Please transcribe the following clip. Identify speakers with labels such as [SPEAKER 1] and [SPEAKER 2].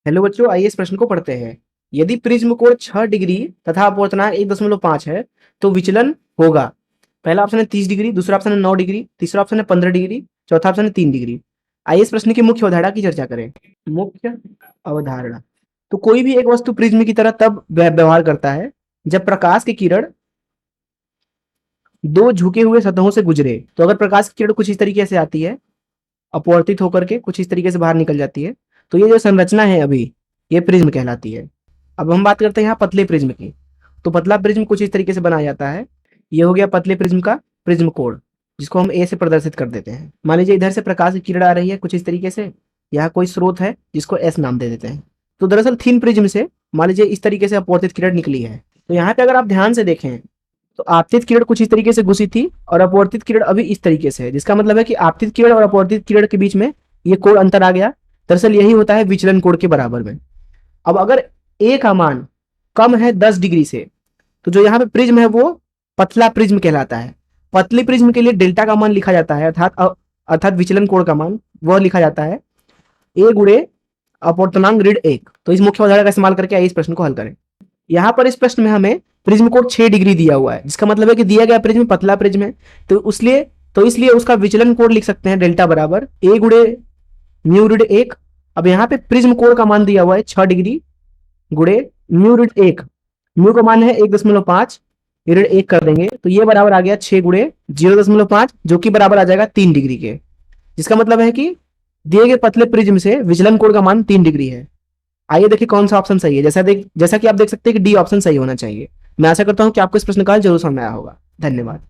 [SPEAKER 1] Hello बच्चों, आइए इस प्रश्न को पढ़ते हैं। यदि प्रिज्म कोण 6 डिग्री तथा अपवर्तनांक 1.5 है तो विचलन होगा। पहला ऑप्शन है 30 डिग्री, दूसरा ऑप्शन है 9 डिग्री, तीसरा ऑप्शन है 15 डिग्री, चौथा ऑप्शन है 3 डिग्री। आइए इस प्रश्न की मुख्य अवधारणा की चर्चा करें। मुख्य अवधारणा। तो कोई भी एक वस्तु प्रिज्म की तरह तब व्यवहार करता है जब प्रकाश की किरण दो झुके हुए सतहों से गुजरे। तो अगर प्रकाश की किरण कुछ इस तरीके से आती है, अपवर्तित होकर के कुछ इस तरीके से बाहर निकल जाती है, तो ये जो संरचना है अभी, ये प्रिज्म कहलाती है। अब हम बात करते हैं यहाँ पतले प्रिज्म की। तो पतला प्रिज्म कुछ इस तरीके से बनाया जाता है। ये हो गया पतले प्रिज्म का प्रिज्म कोण, जिसको हम ए से प्रदर्शित कर देते हैं। मान लीजिए इधर से प्रकाश की किरण आ रही है कुछ इस तरीके से, यहाँ कोई स्रोत है जिसको एस नाम दे देते हैं। तो दरअसल थिन प्रिज्म से मान लीजिए इस तरीके से अपवर्तित किरण निकली है। तो यहाँ पे अगर आप ध्यान से देखें तो आपतित किरण कुछ इस तरीके से घुसी थी और अपवर्तित किरण अभी इस तरीके से है, जिसका मतलब है कि आपतित किरण और अपवर्तित किरण के बीच में ये कोण अंतर आ गया। दरअसल यही होता है विचलन कोण के बराबर में। अब अगर ए का मान कम है 10 डिग्री से, तो जो यहाँ पे प्रिज्म है वो पतला प्रिज्म कहलाता है। पतली प्रिज्म के लिए डेल्टा का मान लिखा जाता है, अर्थात विचलन कोण का मान वह लिखा जाता है ए गुणे अपवर्तनांक ऋण 1। तो इस मुख्य अवधारणा का इस्तेमाल करके आइए इस प्रश्न को हल करें। यहाँ पर इस प्रश्न में हमें प्रिज्म कोण 6 डिग्री दिया हुआ है, जिसका मतलब है कि दिया गया प्रिज्म पतला प्रिज्म है। तो इसलिए उसका विचलन कोण लिख सकते हैं डेल्टा बराबर ए गुणे म्यू ऋण 1। अब यहाँ पे प्रिज्म कोण का मान दिया हुआ है 6 डिग्री गुणे म्यू ऋण 1। म्यू का मान है 1.5, ऋण 1 कर देंगे तो ये बराबर आ गया 6 गुणे 0.5, जो कि बराबर आ जाएगा 3 डिग्री के। जिसका मतलब है कि दिए गए पतले प्रिज्म से विचलन कोण का मान 3 डिग्री है। आइए देखिए कौन सा ऑप्शन सही है। जैसा कि आप देख सकते हैं कि डी ऑप्शन सही होना चाहिए। मैं आशा करता हूं कि आपको इस प्रश्न का जरूर समझ में आया होगा। धन्यवाद।